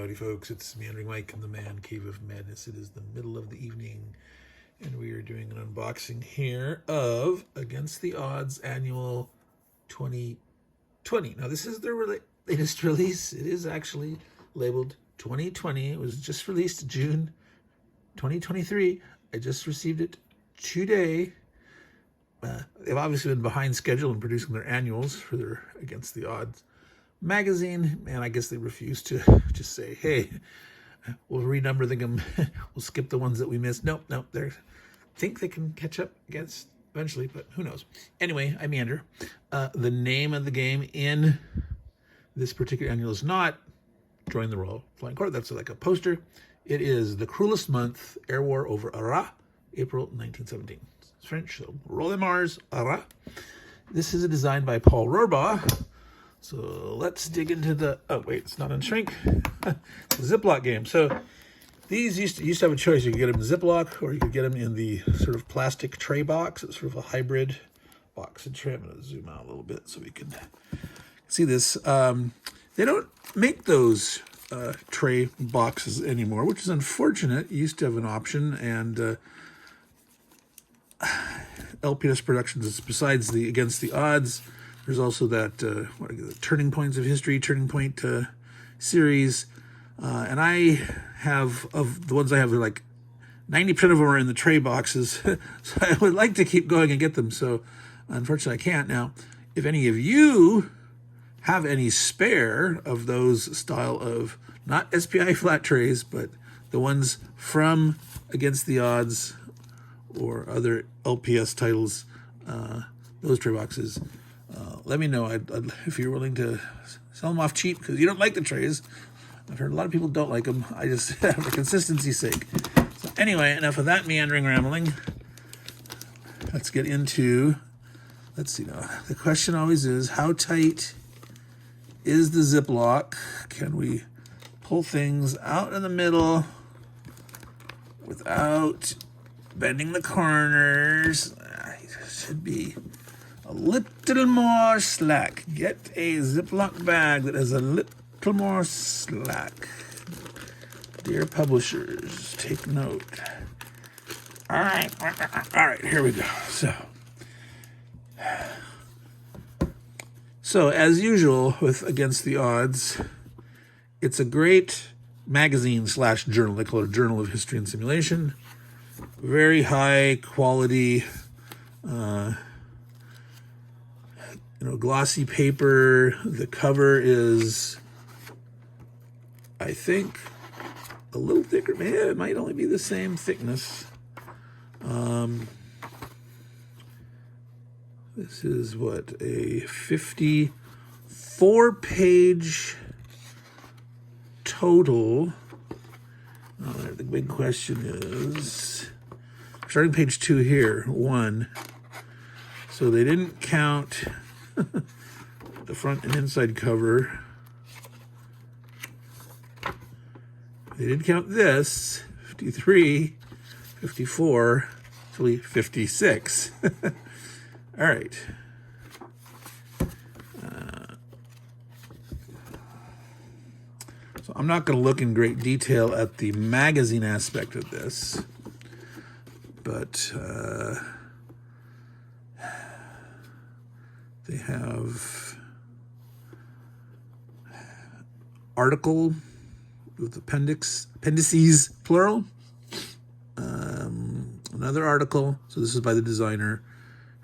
Howdy folks, it's Meandering Mike in the Man Cave of Madness. It is the middle of the evening and we are doing an unboxing here of Against the Odds Annual 2020. Now this is their latest release. It is actually labeled 2020. It was just released June 2023. I just received it today. They've obviously been behind schedule in producing their annuals for their Against the Odds magazine, and I guess they refuse to just say, hey, we'll renumber them, we'll skip the ones that we missed. Nope, they think they can catch up against eventually, but who knows. Anyway, I meander. The name of the game in this particular annual is not Join the Royal Flying Court. That's like a poster. It is The Cruelest Month, Air War over Arras, April 1917. It's French, so roll them R's, Arras. This is a design by Paul Rohrbaugh. So let's dig into the, oh wait, it's not on shrink, the Ziploc game. So these used to have a choice. You could get them in Ziploc or you could get them in the sort of plastic tray box. It's sort of a hybrid box and tray. I'm going to zoom out a little bit so we can see this. They don't make those tray boxes anymore, which is unfortunate. You used to have an option, and LPS Productions, besides the Against the Odds, there's also that Turning Points of History, Turning Point series. And I have, of the ones I have, like 90% of them are in the tray boxes. So I would like to keep going and get them. So unfortunately I can't. Now, if any of you have any spare of those style of, not SPI flat trays, but the ones from Against the Odds or other LPS titles, those tray boxes, let me know if you're willing to sell them off cheap, because you don't like the trays. I've heard a lot of people don't like them. I just, for consistency's sake. So anyway, enough of that meandering rambling. Let's get into, let's see now. The question always is, how tight is the Ziploc? Can we pull things out in the middle without bending the corners? It should be a little more slack. Get a Ziploc bag that has a little more slack. Dear publishers, take note. All right, here we go. So as usual with Against the Odds, it's a great magazine / journal. They call it a Journal of History and Simulation. Very high quality, glossy paper. The cover is, I think, a little thicker. Man, it might only be the same thickness. This is what, a 54-page total. The big question is, starting page 2 here, 1. So they didn't count the front and inside cover. They didn't count this, 53, 54, actually 56. All right. So I'm not going to look in great detail at the magazine aspect of this, but they have article with appendices, plural. Another article. So this is by the designer.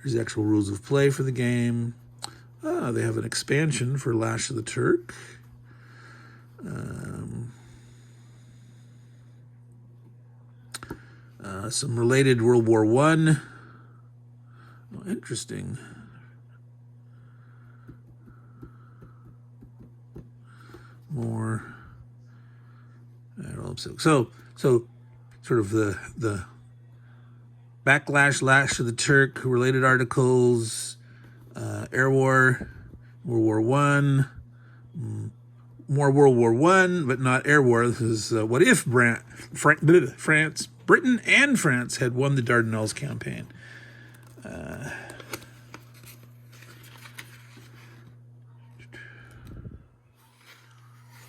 Here's the actual rules of play for the game. They have an expansion for Lash of the Turk. Some related World War I. Oh, interesting. More. I don't know. So sort of the Backlash, Lash of the Turk, related articles, Air War, World War I, more World War I, but not Air War. This is what if Britain and France had won the Dardanelles campaign.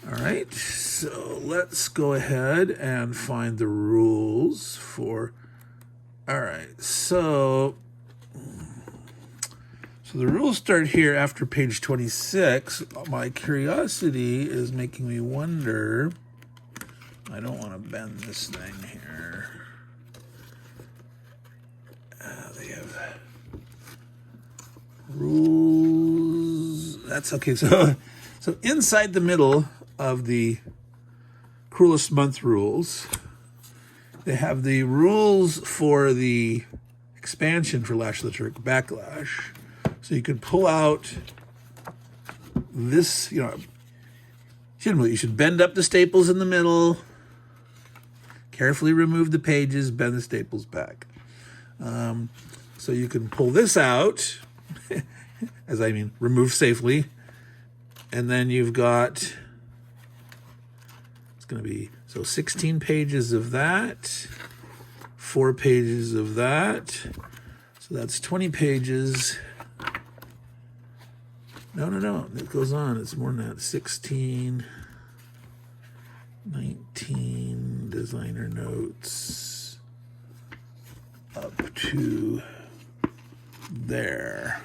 All right, so let's go ahead and find the rules for, all right, so the rules start here after page 26. My curiosity is making me wonder, I don't want to bend this thing here. They have rules. That's okay. So inside the middle of the Cruelest Month rules, they have the rules for the expansion for Lash of the Turk Backlash. So you could pull out this, you should bend up the staples in the middle, carefully remove the pages, bend the staples back. So you can pull this out, remove safely, and then you've got, it's going to be, 16 pages of that, 4 pages of that, so that's 20 pages. No, it goes on. It's more than that. 16, 19 designer notes up to there.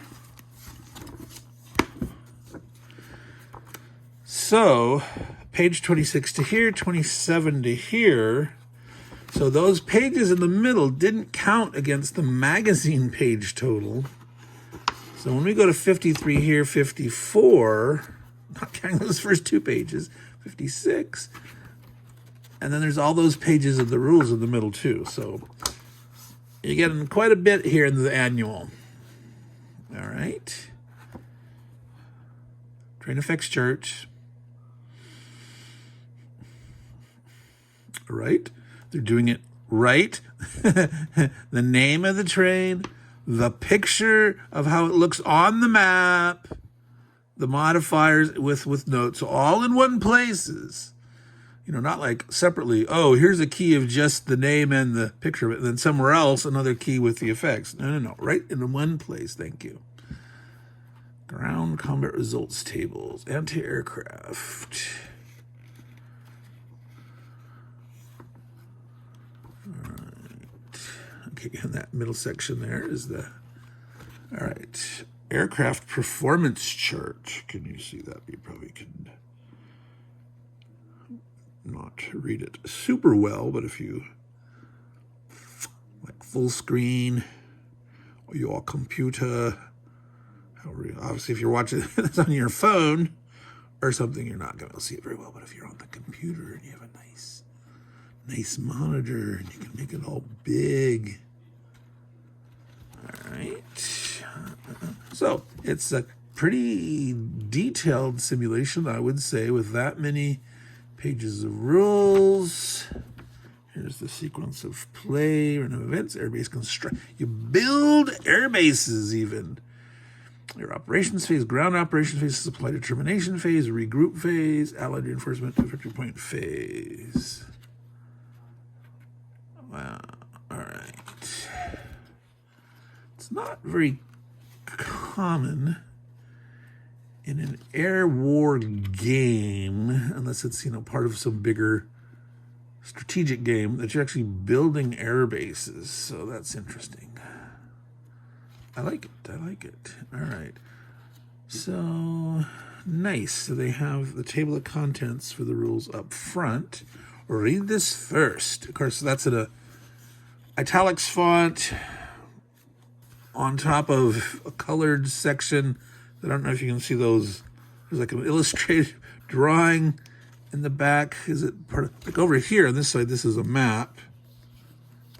So, page 26 to here, 27 to here. So those pages in the middle didn't count against the magazine page total. So when we go to 53 here, 54, not counting those first 2 pages, 56, and then there's all those pages of the rules in the middle too. So you're getting quite a bit here in the annual. All right. Train Effects Church. Right. They're doing it right. The name of the train, the picture of how it looks on the map, the modifiers with notes, all in one places. Not like separately, oh, here's a key of just the name and the picture of it, and then somewhere else another key with the effects. No. Right in one place, thank you. Ground combat results tables, anti-aircraft. All right. Okay, and that middle section there is the, all right, aircraft performance chart. Can you see that? You probably can not read it super well, but if you like full screen or your computer, obviously if you're watching this on your phone or something, you're not going to see it very well. But if you're on the computer and you have a nice monitor and you can make it all big. All right. So it's a pretty detailed simulation, I would say, with that many pages of rules. Here's the sequence of play, random events, airbase construct. You build air bases even. Your operations phase, ground operations phase, supply determination phase, regroup phase, allied reinforcement, victory point phase. Wow. All right. It's not very common in an air war game, unless it's, part of some bigger strategic game, that you're actually building air bases. So that's interesting. I like it. All right. So nice. So they have the table of contents for the rules up front. Read this first. Of course, that's in a italics font on top of a colored section. I don't know if you can see those. There's like an illustrated drawing in the back. Is it part of, like over here on this side, this is a map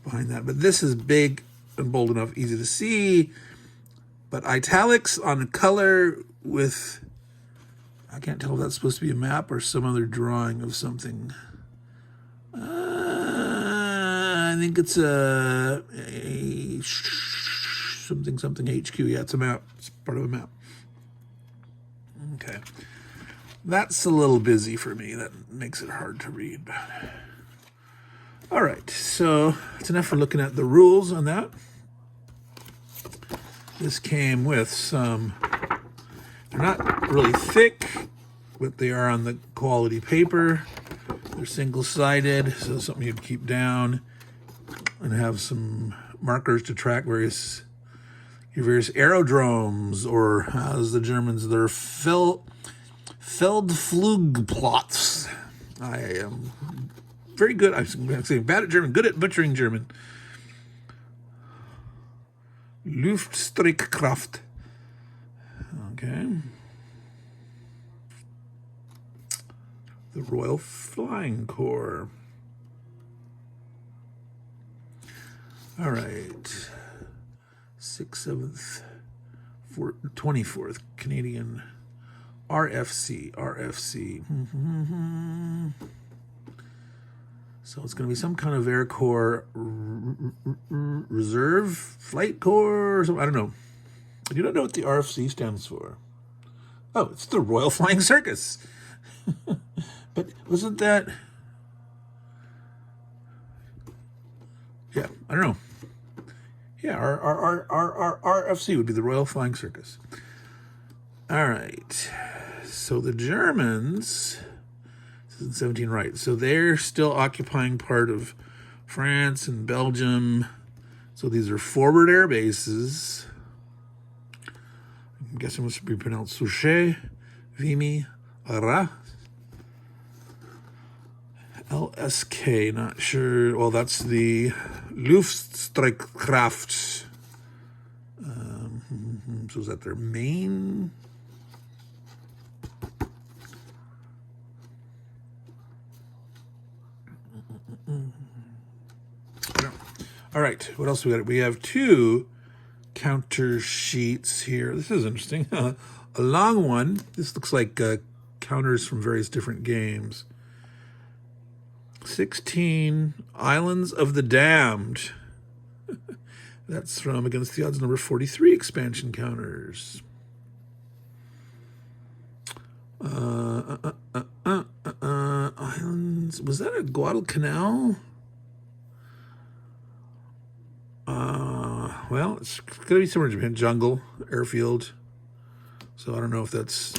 behind that. But this is big and bold enough, easy to see. But italics on color with, I can't tell if that's supposed to be a map or some other drawing of something. I think it's a something HQ. Yeah, it's a map. It's part of a map. Okay. That's a little busy for me. That makes it hard to read. All right, so that's enough for looking at the rules on that. This came with some, they're not really thick, but they are on the quality paper. They're single-sided, so something you'd keep down and have some markers to track your various aerodromes, or as the Germans, they're Feldflugplatz. I am very good. I'm saying bad at German, good at butchering German. Luftstreitkraft. Okay. The Royal Flying Corps. All right. 6th, 7th, 24th Canadian RFC. So it's going to be some kind of Air Corps Reserve Flight Corps or something. I don't know. I do not know what the RFC stands for. Oh, it's the Royal Flying Circus. But wasn't that... Yeah, I don't know. Yeah, our RFC would be the Royal Flying Circus. All right. So the Germans, 17, right. So they're still occupying part of France and Belgium. So these are forward air bases. I'm guessing this would be pronounced Souchez, Vimy, Arras. LSK, not sure. Well, that's the Luftstreitkraft. So is that their main? All right, what else we got? We have 2 counter sheets here. This is interesting. A long one. This looks like counters from various different games. 16 Islands of the Damned. That's from Against the Odds number 43 expansion counters. Islands. Was that a Guadalcanal? Well, it's going to be somewhere in Japan. Jungle, airfield. So I don't know if that's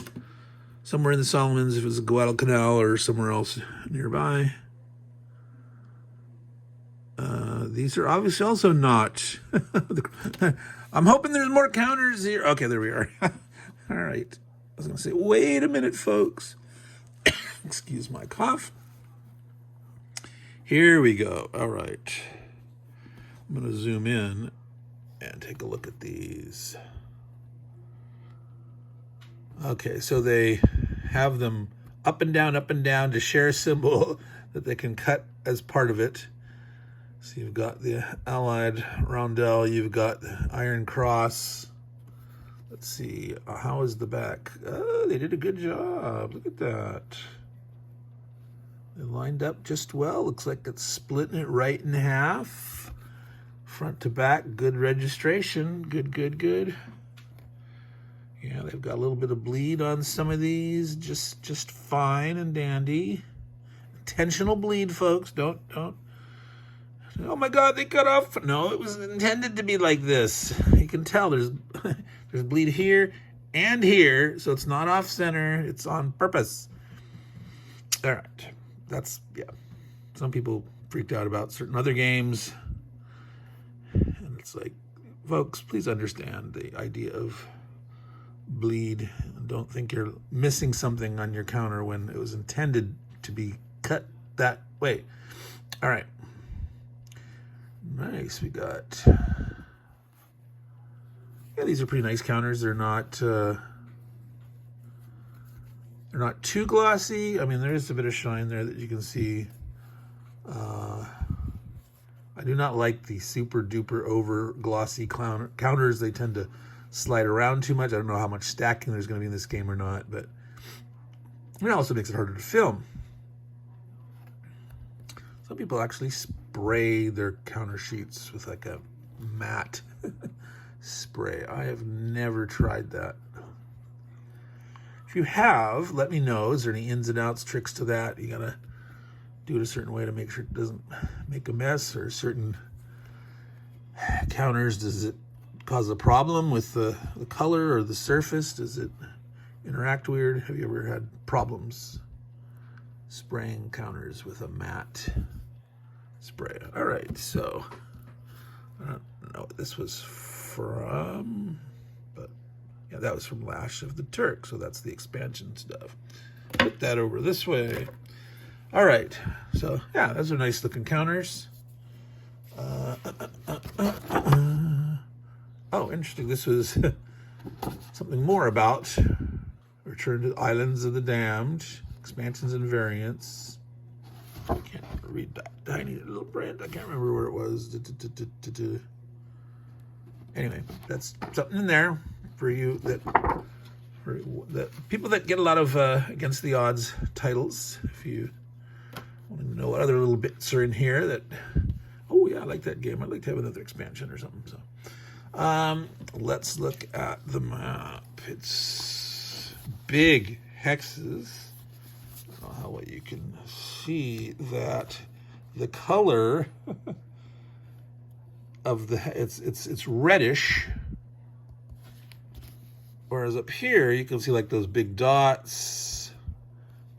somewhere in the Solomons, if it's a Guadalcanal or somewhere else nearby. These are obviously also not. I'm hoping there's more counters here. Okay, there we are. All right. I was going to say, wait a minute, folks. Excuse my cough. Here we go. All right. I'm going to zoom in and take a look at these. Okay, so they have them up and down to share a symbol that they can cut as part of it. So you've got the Allied Roundel, you've got the Iron Cross. Let's see, how is the back? Oh, they did a good job. Look at that. They lined up just well. Looks like it's splitting it right in half. Front to back, good registration. Good. Yeah, they've got a little bit of bleed on some of these. Just fine and dandy. Intentional bleed, folks. Don't. Oh my God, they cut off. No, it was intended to be like this. You can tell there's bleed here and here, so it's not off center. It's on purpose. All right, yeah. Some people freaked out about certain other games, and it's like, folks, please understand the idea of bleed. Don't think you're missing something on your counter when it was intended to be cut that way. All right. Nice, we got... Yeah, these are pretty nice counters. They're not too glossy. I mean, there is a bit of shine there that you can see. I do not like the super duper over glossy counters. They tend to slide around too much. I don't know how much stacking there's going to be in this game or not, but it also makes it harder to film. Some people actually spray their counter sheets with like a matte spray. I have never tried that. If you have, let me know. Is there any ins and outs, tricks to that? You gotta do it a certain way to make sure it doesn't make a mess, or certain counters, does it cause a problem with the color or the surface? Does it interact weird? Have you ever had problems spraying counters with a matte spray. All right, so I don't know what this was from, but yeah, that was from Lash of the Turk, so that's the expansion stuff. Put that over this way. All right, so yeah, those are nice looking counters. Oh, interesting. This was something more about Return to Islands of the Damned, expansions and variants. I can't read that tiny little print. I can't remember where it was. Anyway, that's something in there for you for the people that get a lot of Against the Odds titles. If you want to know what other little bits are in here that, oh yeah, I like that game. I'd like to have another expansion or something. So let's look at the map. It's big hexes. I don't know how well you can see that the color of the it's reddish, whereas up here you can see like those big dots,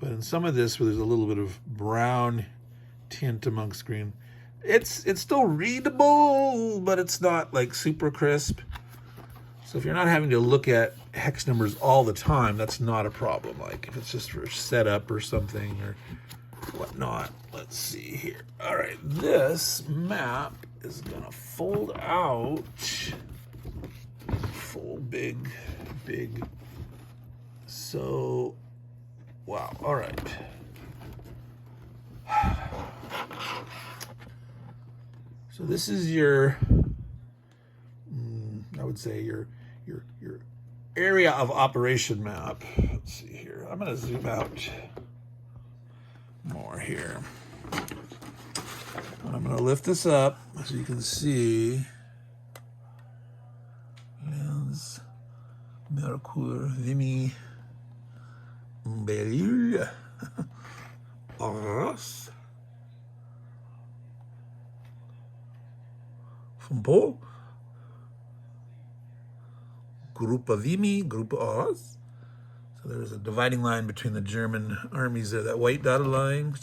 but in some of this where there's a little bit of brown tint amongst green, it's still readable, but it's not like super crisp. So if you're not having to look at hex numbers all the time, that's not a problem. Like if it's just for setup or something or whatnot. Let's see here. All right, this map is gonna fold out. Fold big. So, wow, all right. So this is your, I would say your area of operation map. Let's see here. I'm gonna zoom out more here. I'm gonna lift this up so you can see. Lens, Mercure, Vimy, Beryl, Arras, Paul, Grupa Vimy, Grupa Arras. So there's a dividing line between the German armies there, that white dotted line.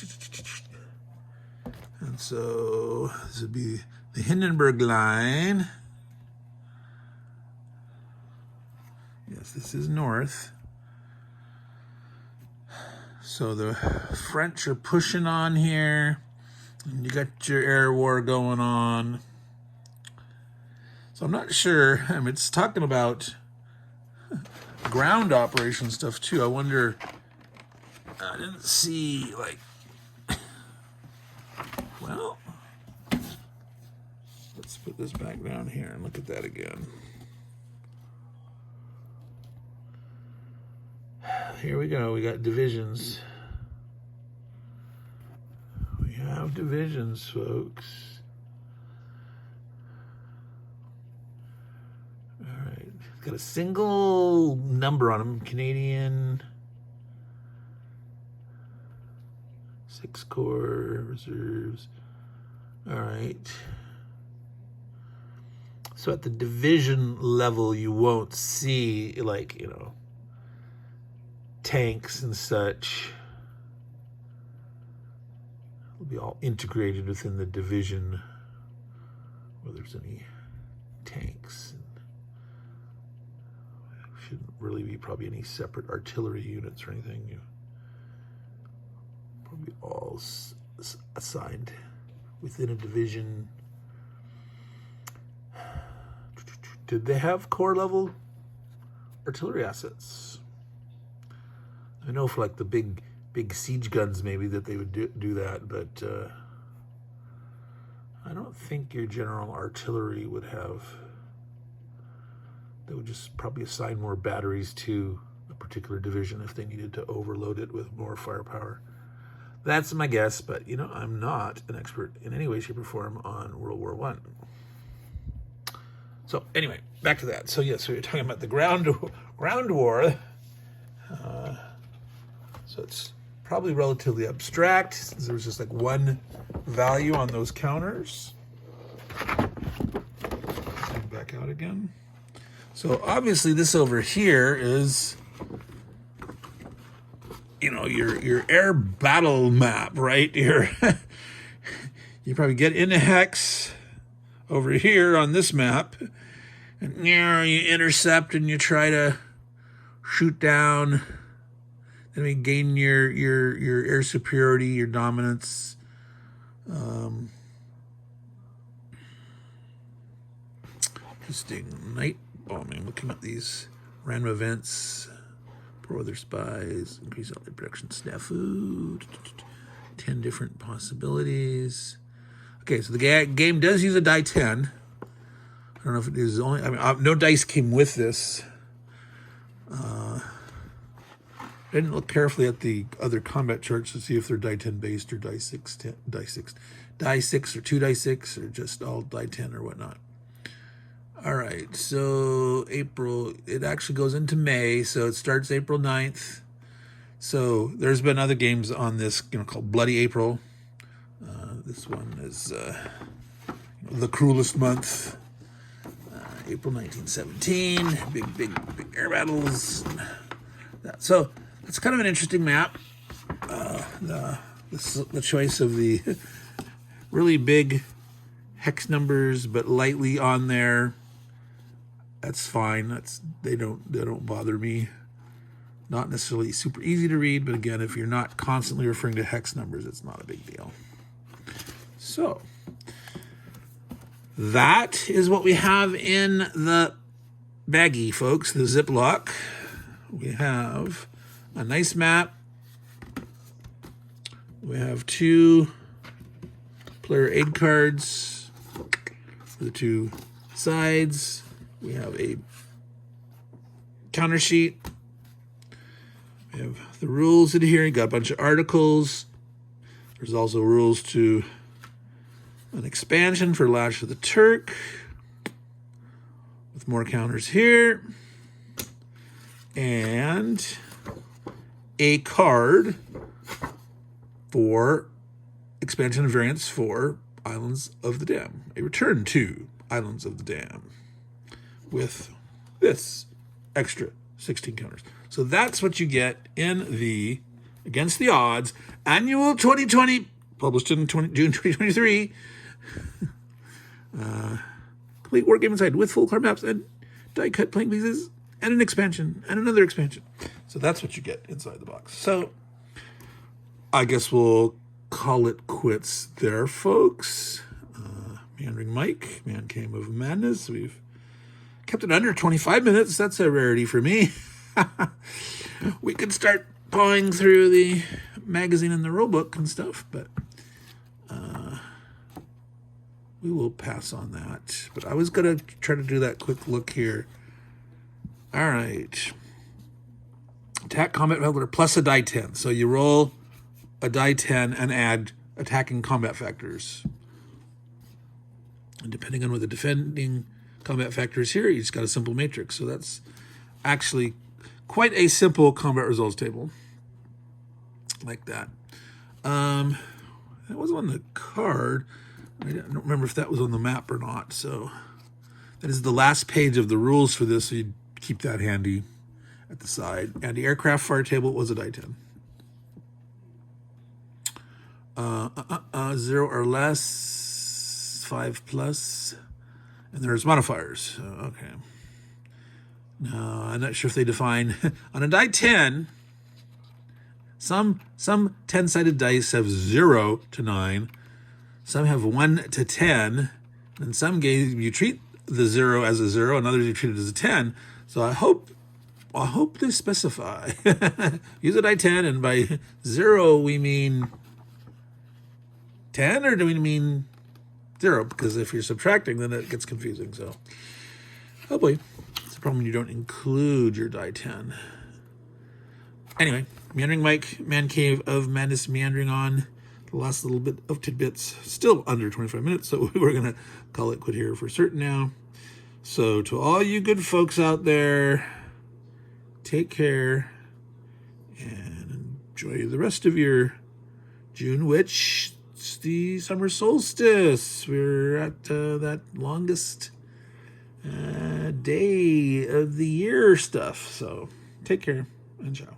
And so this would be the Hindenburg line. Yes, this is north. So the French are pushing on here. And you got your air war going on. So I'm not sure. I mean, it's talking about ground operation stuff too. I wonder, I didn't see like, well, let's put this back down here and look at that again. Here we go, we got divisions. We have divisions, folks. Got a single number on them, Canadian, 6 Corps reserves. All right. So at the division level, you won't see like, you know, tanks and such. It'll be all integrated within the division, whether there's any tanks. Shouldn't really be probably any separate artillery units or anything. You probably all assigned within a division. Did they have corps level artillery assets? I know for like the big siege guns maybe that they would do that, but I don't think your general artillery would have. They would just probably assign more batteries to a particular division if they needed to overload it with more firepower. That's my guess, but you know, I'm not an expert in any way, shape, or form on World War I. So anyway, back to that. So yeah, so you're talking about the ground war. So it's probably relatively abstract since there was just like one value on those counters. Back out again. So obviously this over here is your air battle map, right? You probably get into hex over here on this map, and you intercept and you try to shoot down. Then we gain your air superiority, your dominance. Interesting. Night bombing. Looking at these random events. Pro other spies. Increase all their production snafu. 10 different possibilities. Okay, so the game does use a die 10. I don't know if it is only... I mean, no dice came with this. I didn't look carefully at the other combat charts to see if they're die 10 based or die 6 or 2 die 6 or just all die 10 or whatnot. All right, so April, it actually goes into May, so it starts April 9th. So there's been other games on this, called Bloody April. This one is The Cruelest Month. April 1917, big air battles. So it's kind of an interesting map. The choice of the really big hex numbers, but lightly on there. That's fine. They don't bother me. Not necessarily super easy to read, but again, if you're not constantly referring to hex numbers, it's not a big deal. So that is what we have in the baggie, folks, the Ziploc. We have a nice map. We have 2 player aid cards for the 2 sides. We have a counter sheet. We have the rules in here. You got a bunch of articles. There's also rules to an expansion for Lash of the Turk, with more counters here, and a card for expansion and variants for Islands of the Dam. A return to Islands of the Dam with this extra 16 counters. So that's what you get in the Against the Odds Annual 2020, published in June 2023. Complete war game inside with full card maps and die cut playing pieces and an expansion and another expansion. So that's what you get inside the box. So I guess we'll call it quits there, folks. Meandering Mike, Man Cave of Madness. We've kept it under 25 minutes. That's a rarity for me. We could start pawing through the magazine and the rulebook and stuff, but we will pass on that. But I was going to try to do that quick look here. All right. Attack combat factor plus a die 10. So you roll a die 10 and add attacking combat factors. And depending on what the defending combat factor is here, you just got a simple matrix. So that's actually quite a simple combat results table. Like that. That was on the card. I don't remember if that was on the map or not. So that is the last page of the rules for this. So you keep that handy at the side. Anti-aircraft fire table was a die 10. 0 or less, 5 plus, and there's modifiers. Okay. No, I'm not sure if they define on a die 10. Some 10-sided dice have 0 to 9. Some have 1 to 10. And some games you treat the 0 as a 0, and others you treat it as a 10. So I hope they specify. Use a die 10, and by 0 we mean 10, or do we mean 0? Because if you're subtracting, then it gets confusing. So hopefully it's a problem when you don't include your die 10. Anyway, Meandering Mike, Man Cave of Madness, meandering on. The last little bit of tidbits, still under 25 minutes, so we're going to call it quit here for certain now. So to all you good folks out there, take care and enjoy the rest of your June, which it's the summer solstice. We're at that longest day of the year stuff. So take care and ciao.